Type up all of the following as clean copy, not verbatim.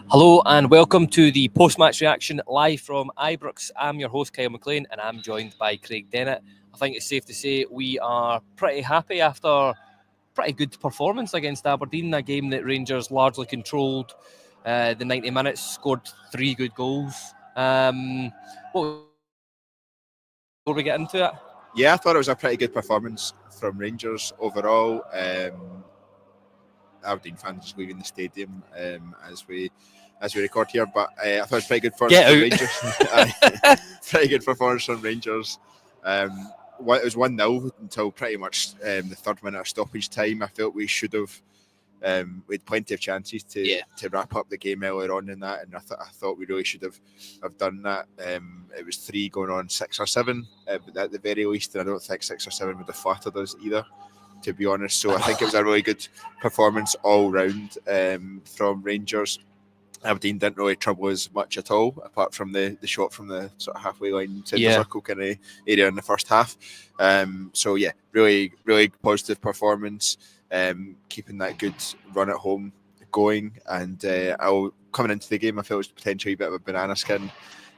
Hello and welcome to the post-match reaction live from Ibrox. I'm your host Kyle McLean and I'm joined by Craig Dennett. I think it's safe to say we are pretty happy after pretty good performance against Aberdeen, a game that Rangers largely controlled the 90 minutes, scored 3 good goals. Before we get into it? Yeah, I thought it was a pretty good performance from Rangers overall. Aberdeen fans just leaving the stadium as we record here, but I thought it was pretty good performance from Rangers. Pretty good performance from Rangers. It was 1-0 until pretty much the 3rd minute of stoppage time. I felt we should have. We had plenty of chances to wrap up the game earlier on in that, and I thought we really should have done that. It was 3 going on 6 or 7 at the very least, and I don't think 6 or 7 would have flattered us either, to be honest. So I think it was a really good performance all round from Rangers. Aberdeen didn't really trouble us much at all, apart from the shot from the sort of halfway line centre circle kind of area in the first half. So yeah, really, really positive performance. Keeping that good run at home going, and coming into the game, I felt it was potentially a bit of a banana skin.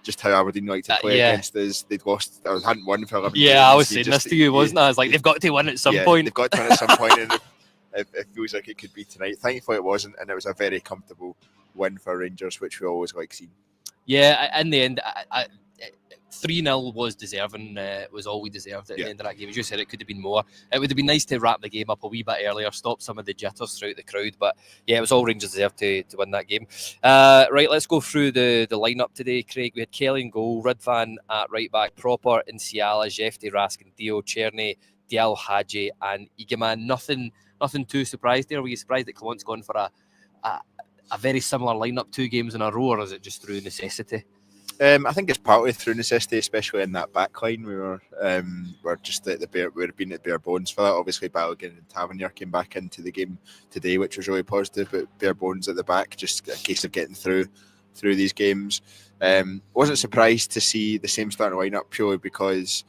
Just how Aberdeen like to play against us. They'd lost or hadn't won for 11 games. I was saying this to you, wasn't I? I was like, they've got to win at some point. They've got to win at some point, and it feels like it could be tonight. Thankfully, it wasn't, and it was a very comfortable win for Rangers, which we always like seeing. Yeah, in the end, 3-0 was deserving. Was all we deserved at the end of that game. As you said, it could have been more. It would have been nice to wrap the game up a wee bit earlier, stop some of the jitters throughout the crowd. But yeah, it was all Rangers deserved to win that game. Right, let's go through the lineup today, Craig. We had Kelly in goal, Ridvan at right back, Proper, Inciala, Jefte, Raskin, Dio, Cherny, Diallo, Hadji, and Igamane. Nothing too surprised there. Were you surprised that Clont's gone for a very similar lineup 2 games in a row, or is it just through necessity? I think it's partly through necessity, especially in that back line. We're just at we've been at bare bones for that. Obviously, Balogun and Tavernier came back into the game today, which was really positive. But bare bones at the back, just a case of getting through these games. Wasn't surprised to see the same starting lineup purely because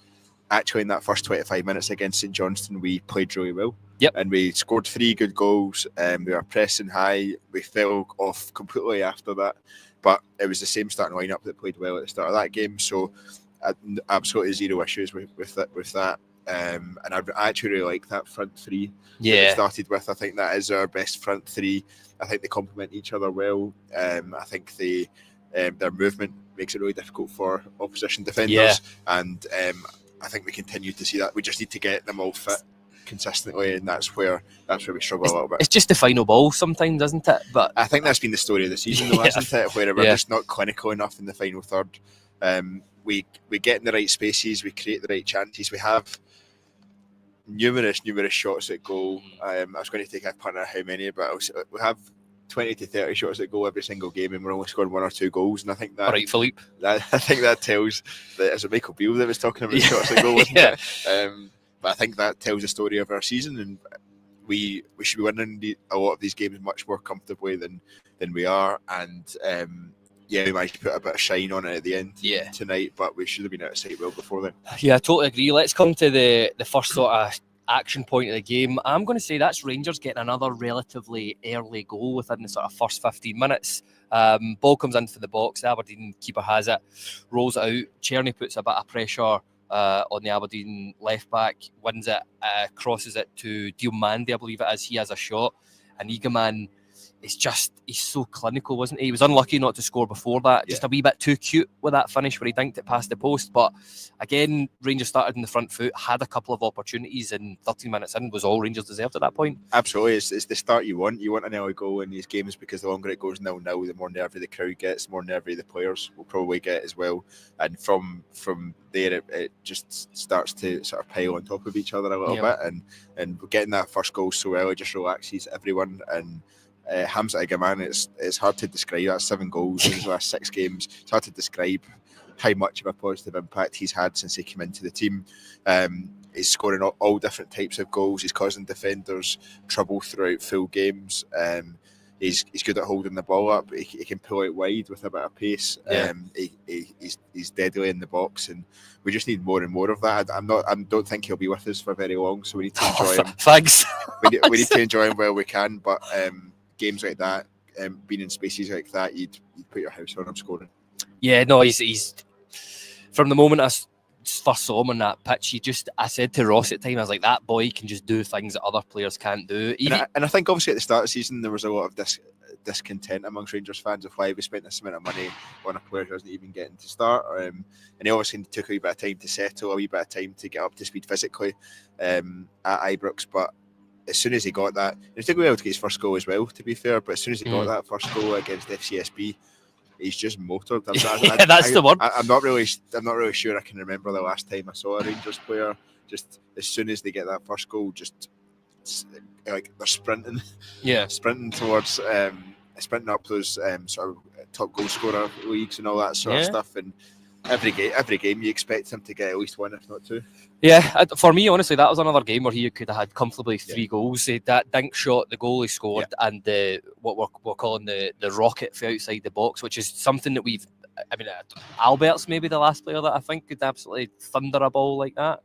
actually in that first 25 minutes against St Johnstone, we played really well. Yep. And we scored 3 good goals. We were pressing high. We fell off completely after that. But it was the same starting lineup that played well at the start of that game. So absolutely zero issues with that. And I actually really like that front 3 that we started with. I think that is our best front 3. I think they complement each other well. I think their movement makes it really difficult for opposition defenders. And I think we continue to see that. We just need to get them all fit consistently, and that's where we struggle a little bit. It's just the final ball sometimes, isn't it? But I think that's been the story of the season, though, hasn't it? Where we're just not clinical enough in the final third. We get in the right spaces, we create the right chances. We have numerous shots at goal. I was going to take a punt at how many, but we have 20 to 30 shots at goal every single game, and we're only scoring 1 or 2 goals. And I think that, all right, Philippe. I think that tells that is it Michael Beale that was talking about shots at goal, wasn't it? But I think that tells the story of our season, and we should be winning a lot of these games much more comfortably than we are. And we might put a bit of shine on it at the end tonight, but we should have been out of sight well before then. Yeah, I totally agree. Let's come to the first sort of action point of the game. I'm going to say that's Rangers getting another relatively early goal within the sort of first 15 minutes. Ball comes into the box, the Aberdeen keeper has it, rolls it out. Cherny puts a bit of pressure on the Aberdeen left back, wins it, crosses it to Diomande, I believe it is. He has a shot, and Igamane he's so clinical, wasn't he? He was unlucky not to score before that. Just a wee bit too cute with that finish where he dinked it past the post. But again, Rangers started in the front foot, had a couple of opportunities, and 13 minutes in was all Rangers deserved at that point. Absolutely. It's the start you want. You want an early goal in these games because the longer it goes 0-0, the more nervy the crowd gets, the more nervy the players will probably get as well. And from there, it just starts to sort of pile on top of each other a little bit. And getting that first goal so early just relaxes everyone. And Hamza Igamane, it's hard to describe. That's 7 goals in his last 6 games. It's hard to describe how much of a positive impact he's had since he came into the team. He's scoring all different types of goals. He's causing defenders trouble throughout full games. He's good at holding the ball up. He can pull it wide with a bit of pace. He's deadly in the box, and we just need more and more of that. I don't think he'll be with us for very long, so we need to enjoy him. Thanks. We need to enjoy him while we can, but games like that, being in spaces like that, you'd put your house on him scoring. Yeah, no, he's from the moment I first saw him on that pitch, I said to Ross at the time, I was like, that boy can just do things that other players can't do. And I think obviously at the start of the season there was a lot of discontent amongst Rangers fans of why we spent this amount of money on a player who wasn't even getting to start. And he obviously took a wee bit of time to settle, a wee bit of time to get up to speed physically at Ibrox. But as soon as he got that, it took a while to get his first goal as well, to be fair. But as soon as he got that first goal against FCSB, he's just motored. That's the word. I'm not really sure I can remember the last time I saw a Rangers player just as soon as they get that first goal, just like they're sprinting, sprinting towards, sprinting up those sort of top goal scorer leagues and all that sort of stuff. And every game you expect him to get at least one, if not two. Yeah, for me, honestly, that was another game where he could have had comfortably 3 goals. That dink shot, the goal he scored, and what we're calling the rocket for outside the box, which is something that Albert's maybe the last player that I think could absolutely thunder a ball like that.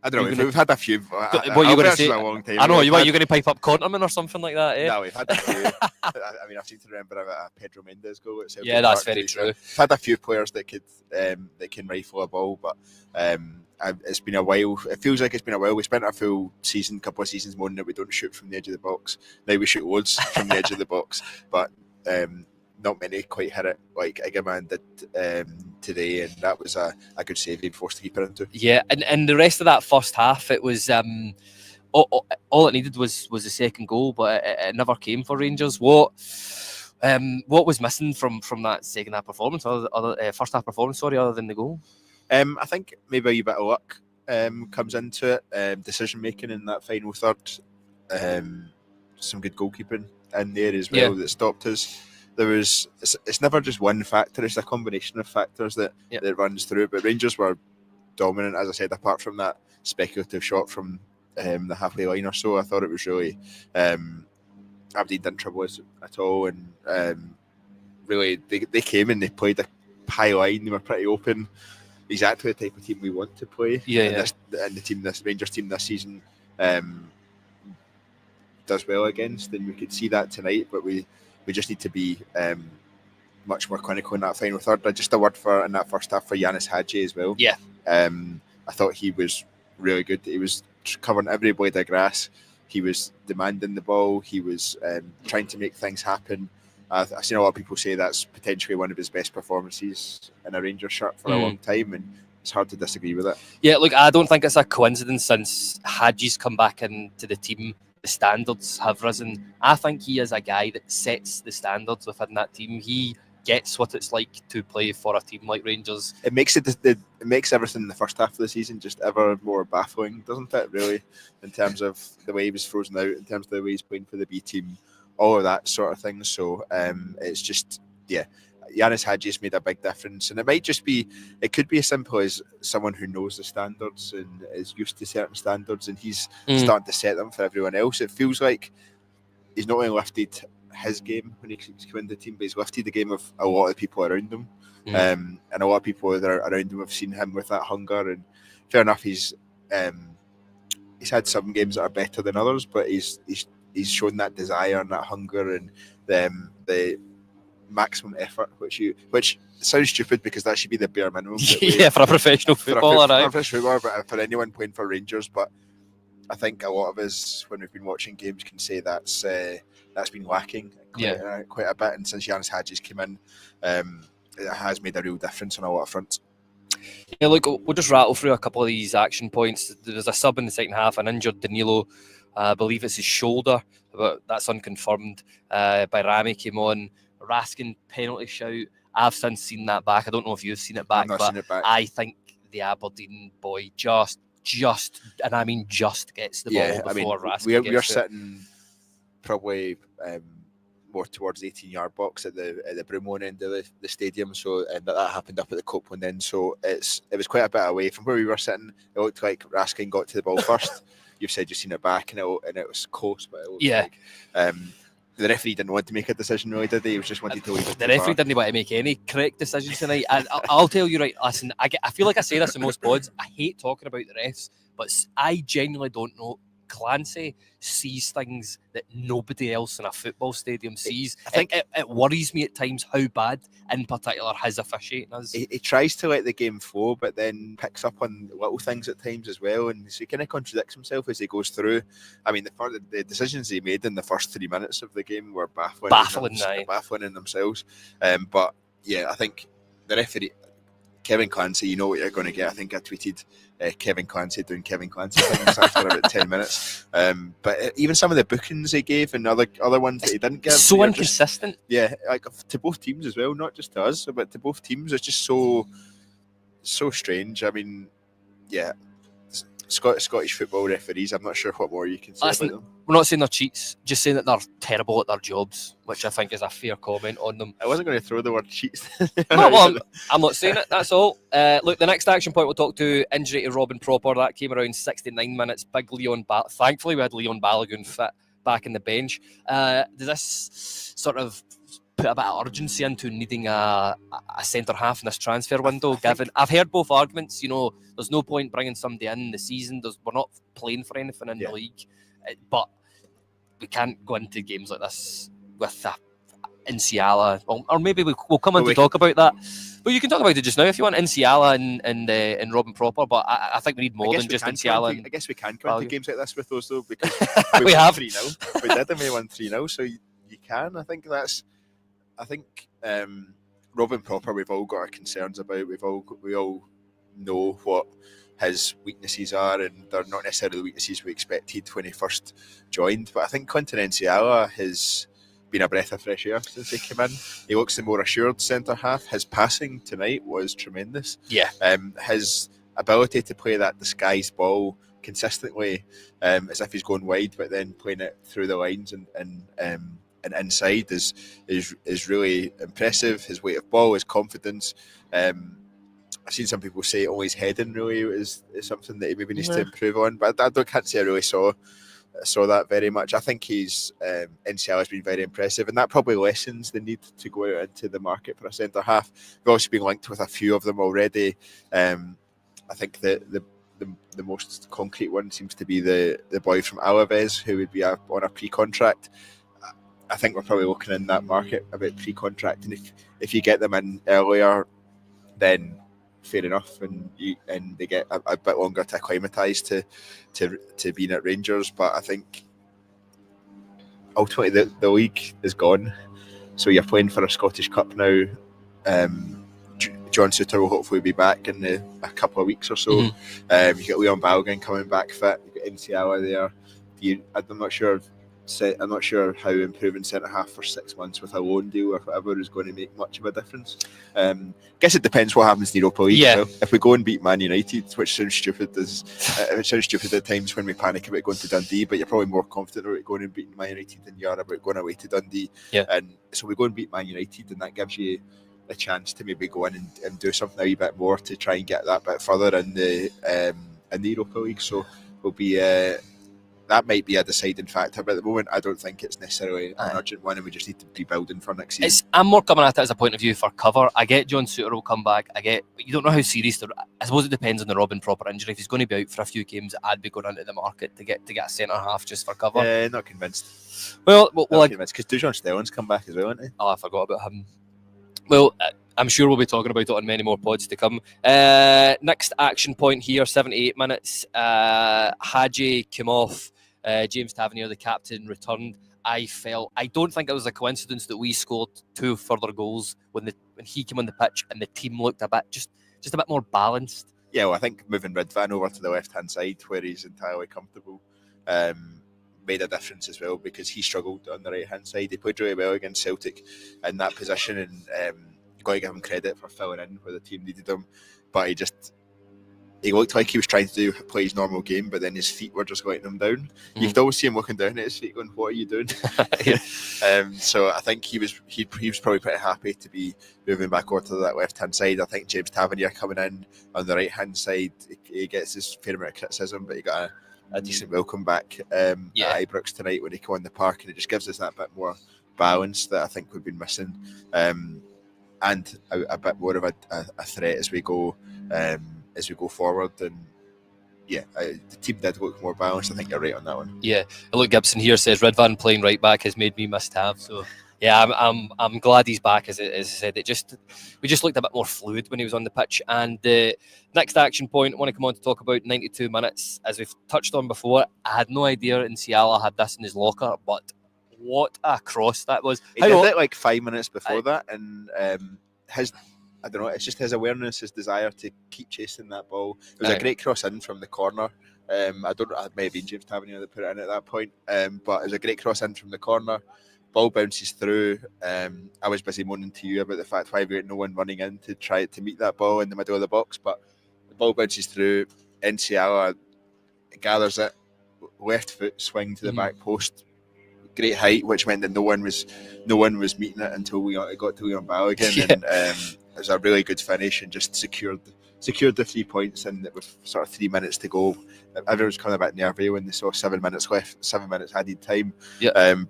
I don't know. We've had a few. What you going to say? A long time I know. You're going to pipe up Conterman or something like that, eh? No, we've had a few. I seem to remember a Pedro Mendes goal at Celtic. Yeah, that's very true. We've had a few players that can rifle a ball, but it's been a while. It feels like it's been a while. We spent a full couple of seasons moaning that we don't shoot from the edge of the box. Now we shoot loads from the edge of the box, but not many quite hit it like Igamane did today, and that was a good save he forced the keeper into. Yeah, and the rest of that first half, it was all it needed was the second goal, but it never came for Rangers. What was missing from that second half performance, first half performance, other than the goal? I think maybe a wee bit of luck comes into it. Decision making in that final third, some good goalkeeping in there as well that stopped us. It's never just one factor, it's a combination of factors that runs through. But Rangers were dominant, as I said, apart from that speculative shot from the halfway line or so. I thought it was really Aberdeen didn't trouble us at all, and really they came and they played a high line. They were pretty open, exactly the type of team we want to play. And the Rangers team this season does well against, and we could see that tonight. But we just need to be much more clinical in that final third. Just a word in that first half for Yanis Hadji as well. Yeah. I thought he was really good. He was covering every blade of grass. He was demanding the ball. He was trying to make things happen. I've seen a lot of people say that's potentially one of his best performances in a Rangers shirt for a long time, and it's hard to disagree with it. Yeah, look, I don't think it's a coincidence since Hadji's come back into the team, the standards have risen. I think he is a guy that sets the standards within that team. He gets what it's like to play for a team like Rangers. It makes everything in the first half of the season just ever more baffling, doesn't it, really, in terms of the way he was frozen out, in terms of the way he's playing for the B team, all of that sort of thing. So it's just, Yanis Hadji's made a big difference, and it could be as simple as someone who knows the standards and is used to certain standards, and he's starting to set them for everyone else. It feels like he's not only lifted his game when he's come into the team, but he's lifted the game of a lot of people around him, and a lot of people that are around him have seen him with that hunger. And fair enough, he's had some games that are better than others, but he's shown that desire and that hunger and the maximum effort, which sounds stupid because that should be the bare minimum. For a professional footballer, for a professional footballer, but for anyone playing for Rangers. But I think a lot of us, when we've been watching games, can say that's been lacking quite a bit. And since Yanis Hadji's come in, it has made a real difference on a lot of fronts. Yeah, look, we'll just rattle through a couple of these action points. There's a sub in the second half, an injured Danilo. I believe it's his shoulder, but that's unconfirmed. Bayrami came on. Raskin penalty shout. I've since seen that back. I don't know if you've seen it back, I've not seen it back. I think the Aberdeen boy just, and I mean just gets the ball before Raskin we are sitting probably more towards the 18-yard box at the Broomloan end of the stadium. So that happened up at the Copeland end. So it was quite a bit away from where we were sitting. It looked like Raskin got to the ball first. You've said you've seen it back, and it was close, but it looked like the referee didn't want to make a decision, really, did he? He was just wanted to leave it. The referee didn't want to make any correct decisions tonight. And I'll tell you, right, listen, I feel like I say this in most pods. I hate talking about the refs, but I genuinely don't know Clancy sees things that nobody else in a football stadium sees. I think it worries me at times how bad, in particular, his officiating is. He tries to let the game flow, but then picks up on little things at times as well, and so he kind of contradicts himself as he goes through. I mean, the decisions he made in the first 3 minutes of the game were baffling in themselves. But yeah, I think the referee, Kevin Clancy, you know what you're going to get. I think I tweeted Kevin Clancy doing Kevin Clancy things after about 10 minutes. But even some of the bookings he gave and other ones that he didn't give. So inconsistent. Like to both teams as well, not just to us, but to both teams. It's just so strange. I mean, yeah, Scottish football referees, I'm not sure what more you can say about them. We're not saying they're cheats, just saying that they're terrible at their jobs, which I think is a fair comment on them. I wasn't going to throw the word cheats. No, well, I'm not saying it, that's all. Look, the next action point we'll talk to, injury to Robin Proper, that came around 69 minutes. Big Leon thankfully we had Leon Balogun fit back in the bench. Does this sort of put a bit of urgency into needing a centre half in this transfer window? Given I've heard both arguments, there's no point bringing somebody in the season. We're not playing for anything in the league, but we can't go into games like this with Inciala, or maybe we'll come on to talk about that. But you can talk about it just now if you want. Inciala and Robin Proper, but I think we need more than just Inciala. I guess we can come into games like this with those though, because we have 3-0. We did, and we won 3-0, so you can. I think Robin Proper, we've all got our concerns about. We all know what his weaknesses are, and they're not necessarily the weaknesses we expected when he first joined. But I think Quinton Inciala has been a breath of fresh air since he came in. He looks the more assured centre half. His passing tonight was tremendous. Yeah. His ability to play that disguised ball consistently, as if he's going wide, but then playing it through the lines and inside is really impressive. His weight of ball, his confidence. I've seen some people say only his heading really is something that he maybe needs to improve on, but I can't say I really saw that very much. I think NCL has been very impressive, and that probably lessens the need to go out into the market for a centre half. We've also been linked with a few of them already. I think the most concrete one seems to be the boy from Alaves, who would be on a pre-contract. I think we're probably looking in that market about pre-contract, and if you get them in earlier, then fair enough, and they get a bit longer to acclimatise to being at Rangers. But I think ultimately the league is gone, so you're playing for a Scottish Cup now. John Suter will hopefully be back in a couple of weeks or so. Mm-hmm. You got Leon Balogun coming back fit. You got Inciala there. I'm not sure how improving centre half for 6 months with a loan deal or whatever is going to make much of a difference. Guess it depends what happens in the Europa League. Yeah. If we go and beat Man United, which sounds stupid, it sounds stupid at times when we panic about going to Dundee, but you're probably more confident about going and beating Man United than you are about going away to Dundee. Yeah. And so we go and beat Man United, and that gives you a chance to maybe go in and do something a wee bit more to try and get that bit further in the Europa League. So we'll be. That might be a deciding factor, but at the moment I don't think it's necessarily an urgent one, and we just need to be building for next season. I'm more coming at it as a point of view for cover. I get John Suter will come back. You don't know how serious. I suppose it depends on the Robin Proper injury. If he's going to be out for a few games, I'd be going into the market to get a centre half just for cover. Not convinced. Well, convinced because Dujon Stelling's come back as well, hasn't he? Oh, I forgot about him. Well, I'm sure we'll be talking about it on many more pods to come. Next action point here, 78 minutes. Hadji came off. James Tavernier, the captain, returned. I don't think it was a coincidence that we scored 2 further goals when he came on the pitch and the team looked a bit just a bit more balanced. Yeah, well, I think moving Ridvan over to the left-hand side where he's entirely comfortable made a difference as well, because he struggled on the right-hand side. He played really well against Celtic in that position, and you've got to give him credit for filling in where the team needed him, but he looked like he was trying to play his normal game, but then his feet were just letting him down. You could always see him looking down at his feet going, what are you doing? So I think he was probably pretty happy to be moving back over to that left-hand side. I think James Tavernier coming in on the right-hand side, he gets his fair amount of criticism, but he got a decent welcome back at Ibrox tonight when he came on the park, and it just gives us that bit more balance that I think we've been missing, and a bit more of a threat as we go forward. And the team did look more balanced. I think you're right on that one. Yeah, look, Gibson here says Ridvan playing right back has made me miss Tav. So yeah, I'm glad he's back. As I said, we just looked a bit more fluid when he was on the pitch. And the next action point I want to come on to talk about, 92 minutes, as we've touched on before. I had no idea Ciala had this in his locker, but what a cross that was! He did it like 5 minutes before that, and I don't know, it's just his awareness, his desire to keep chasing that ball. It was a great cross in from the corner. I don't know, it may have been James Tavernier that put it in at that point, but it was a great cross in from the corner. Ball bounces through. I was busy moaning to you about the fact why we had no one running in to try to meet that ball in the middle of the box, but the ball bounces through. Ciala gathers it, left foot swing to the back post. Great height, which meant that no one was meeting it until we got to Leon Balogun, and it was a really good finish and just secured the 3 points. And with sort of 3 minutes to go, everyone was kind of a bit nervy when they saw 7 minutes left, 7 minutes added time.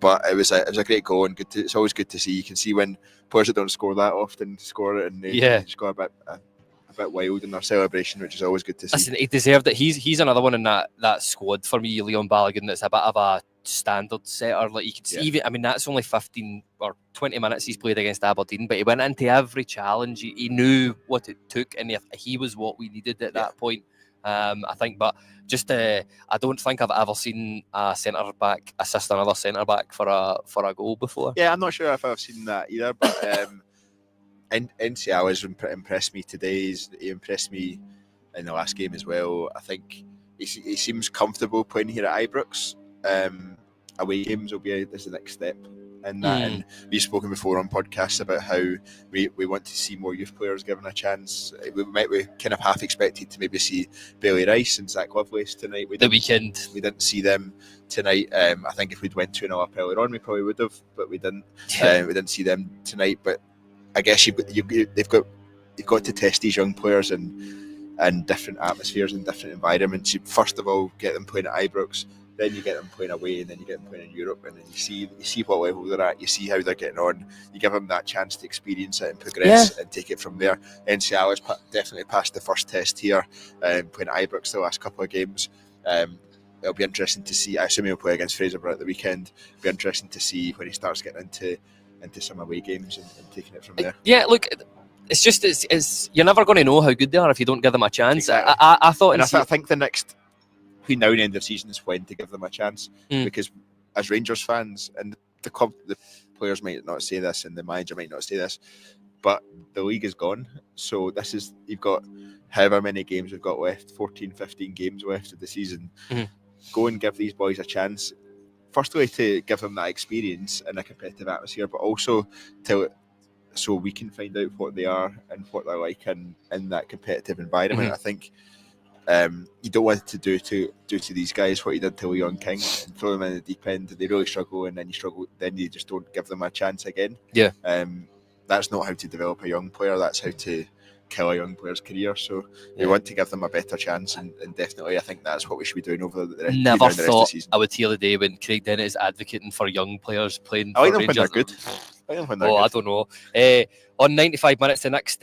But it was a great goal, and it's always good to see. You can see when players that don't score that often score it, and they just go a bit wild in their celebration, which is always good to see. Listen, he deserved it. He's another one in that squad for me, Leon Balogun, that's a bit of a standard setter. Like you can see, even, I mean, that's only 15 or 20 minutes he's played against Aberdeen, but he went into every challenge. He knew what it took, and he was what we needed at that point. I think, but just I don't think I've ever seen a centre back assist another centre back for a goal before. Yeah, I'm not sure if I've seen that either, but NCL has impressed me today. He impressed me in the last game as well. I think he seems comfortable playing here at Ibrox. Away games will be the next step in that, and we've spoken before on podcasts about how we want to see more youth players given a chance. We kind of half expected to maybe see Bailey Rice and Zach Lovelace tonight. We didn't see them tonight. I think if we'd went 2-0 up earlier on, we probably would have, but we didn't. We didn't see them tonight. But I guess you've got to test these young players in different atmospheres and different environments. You first of all get them playing at Ibrox, then you get them playing away, and then you get them playing in Europe, and then you see what level they're at. You see how they're getting on. You give them that chance to experience it and progress and take it from there. NCL has definitely passed the first test here, playing at Ibrox the last couple of games. It'll be interesting to see. I assume he'll play against Fraserburgh at the weekend. It'll be interesting to see when he starts getting into some away games and taking it from there. Yeah, look, it's just you're never going to know how good they are if you don't give them a chance. Exactly. I think the next between now and the end of the season is when to give them a chance, because as Rangers fans, and the club, the players might not say this and the manager might not say this, but the league is gone. So you've got however many games we've got left, 14, 15 games left of the season. Go and give these boys a chance. Firstly, to give them that experience in a competitive atmosphere, but also so we can find out what they are and what they're like in that competitive environment. I think you don't want to do to these guys what you did to Leon King and throw them in the deep end. They really struggle, and then you just don't give them a chance again. That's not how to develop a young player. That's how to kill a young player's career. So we want to give them a better chance, and definitely I think that's what we should be doing over the rest of the season. I would hear the day when Craig Dennett is advocating for young players playing I like for them Rangers. When they're good. I don't know. On 95 minutes, the next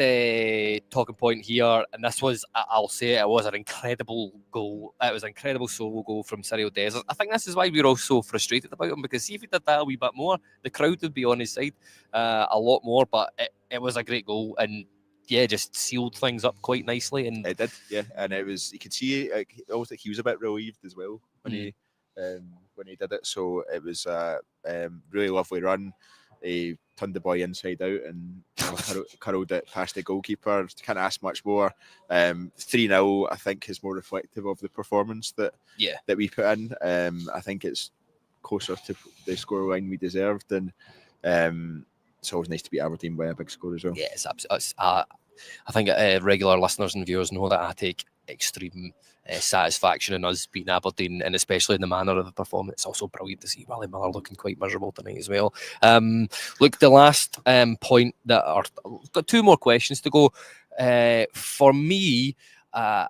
talking point here, and this was, I'll say it was an incredible goal. It was an incredible solo goal from Cyriel Dessers. I think this is why we were all so frustrated about him, because see if he did that a wee bit more, the crowd would be on his side a lot more, but it was a great goal, and just sealed things up quite nicely. And it did, and it was, you could see almost like he was a bit relieved as well when he did it. So it was a really lovely run. He turned the boy inside out and curled it past the goalkeeper. Can't ask much more. 3-0, I think, is more reflective of the performance that we put in. I think it's closer to the scoreline we deserved, and it's always nice to beat Aberdeen by a big score as well. Yeah, it's absolutely. I think regular listeners and viewers know that I take extreme satisfaction in us beating Aberdeen, and especially in the manner of the performance. It's also brilliant to see Willie Miller looking quite miserable tonight as well. Look, the last point I've got two more questions to go. For me, a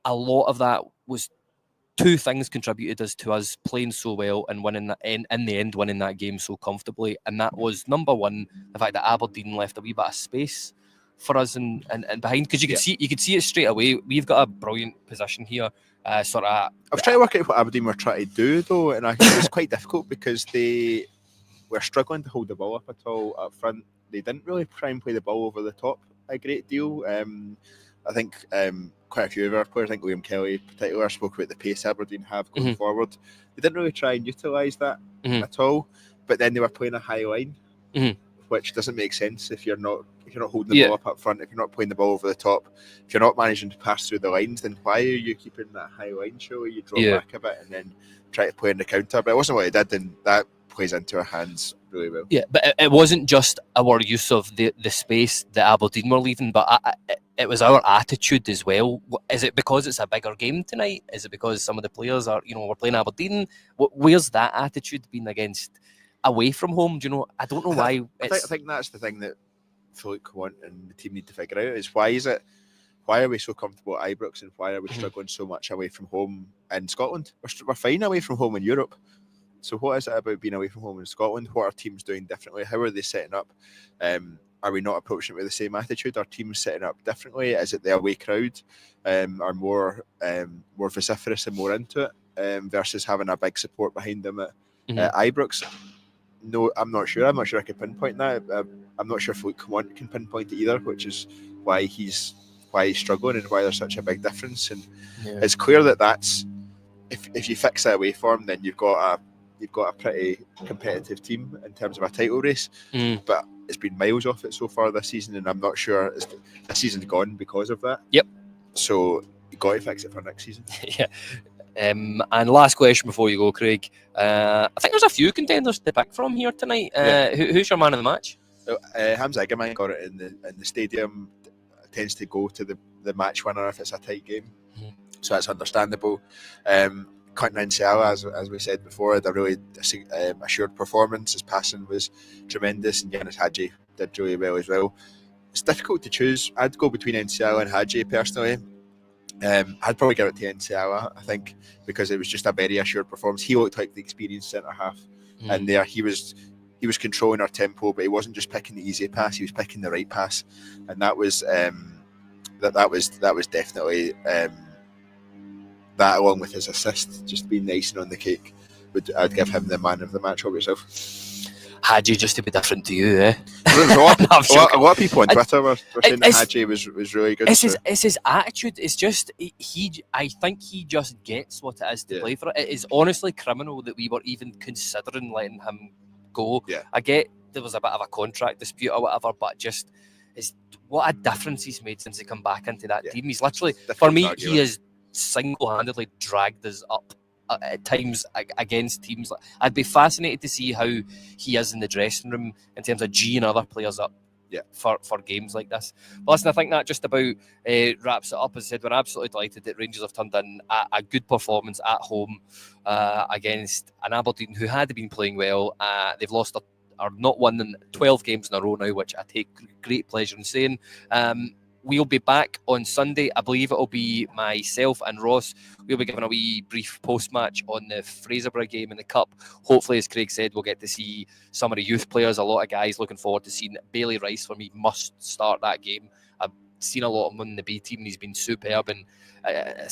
lot of that was two things contributed to us playing so well and winning in the end winning that game so comfortably, and that was number one, the fact that Aberdeen left a wee bit of space for us and behind, because you could see it straight away. We've got a brilliant position here sort of. I was trying to work out what Aberdeen were trying to do, though, and I think it was quite difficult because they were struggling to hold the ball up at all up front. They didn't really try and play the ball over the top a great deal. I think quite a few of our players, I think Liam Kelly in particular, spoke about the pace Aberdeen have going forward. They didn't really try and utilise that at all, but then they were playing a high line, which doesn't make sense if you're not holding the ball up front, if you're not playing the ball over the top, if you're not managing to pass through the lines, then why are you keeping that high line? Surely you drop back a bit and then try to play in the counter, but it wasn't what he did, and that plays into our hands really well. Yeah, but it wasn't just our use of the space that Aberdeen were leaving, but it was our attitude as well. Is it because it's a bigger game tonight? Is it because some of the players are, we're playing Aberdeen? Where's that attitude been against away from home? Do you know? I don't know why. I think that's the thing that Philippe want and the team need to figure out is why are we so comfortable at Ibrox and why are we struggling so much away from home in Scotland? We're fine away from home in Europe. So what is it about being away from home in Scotland? What are teams doing differently? How are they setting up? Are we not approaching it with the same attitude? Are teams setting up differently? Is it the away crowd are more vociferous and more into it versus having a big support behind them at Ibrox? No, I'm not sure. I'm not sure I can pinpoint that. I'm not sure if Luke can pinpoint it either, which is why he's struggling and why there's such a big difference. And it's clear that's if you fix that away form, then you've got a pretty competitive team in terms of a title race, but it's been miles off it so far this season, and I'm not sure this season's gone because of that. Yep. So you got to fix it for next season. Yeah. And last question before you go, Craig. I think there's a few contenders to pick from here tonight. Who's your man of the match? Hamza Igamane got it in the stadium. Tends to go to the match winner if it's a tight game, so that's understandable. Quentin and Cyriel, as we said before, had a really assured performance. His passing was tremendous, and Yanis Hadji did really well as well. It's difficult to choose. I'd go between Cyriel and Hadji personally. I'd probably give it to Cyriel, I think, because it was just a very assured performance. He looked like the experienced centre half, and there he was controlling our tempo, but he wasn't just picking the easy pass; he was picking the right pass, and that was definitely. That, along with his assist, just being the icing on the cake, I'd give him the man of the match. What about yourself? Hadji, just to be different to you, eh? A lot of people on Twitter were saying that Hadji was really good. It's his attitude. It's just I think he just gets what it is to play for it. It is honestly criminal that we were even considering letting him go. Yeah. I get there was a bit of a contract dispute or whatever, but just what a difference he's made since he come back into that team. He's literally, for me, he is single-handedly dragged us up at times against teams. I'd be fascinated to see how he is in the dressing room in terms of G and other players up for games like this. But listen, I think that just about wraps it up. As I said, we're absolutely delighted that Rangers have turned in a good performance at home against an Aberdeen who had been playing well. They've lost or not won in 12 games in a row now, which I take great pleasure in saying. We'll be back on Sunday. I believe it'll be myself and Ross. We'll be giving a wee brief post-match on the Fraserburgh game in the Cup. Hopefully, as Craig said, we'll get to see some of the youth players. A lot of guys looking forward to seeing Bailey Rice, for me, must start that game. I've seen a lot of him in the B team, and he's been superb. And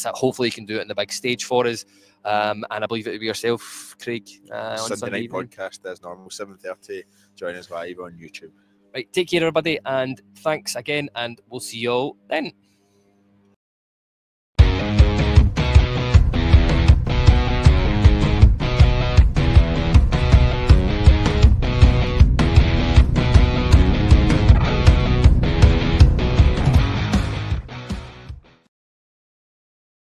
hopefully he can do it in the big stage for us. And I believe it'll be yourself, Craig, on Sunday night podcast as normal, 7:30. Join us live on YouTube. Right, take care, everybody, and thanks again, and we'll see you all then.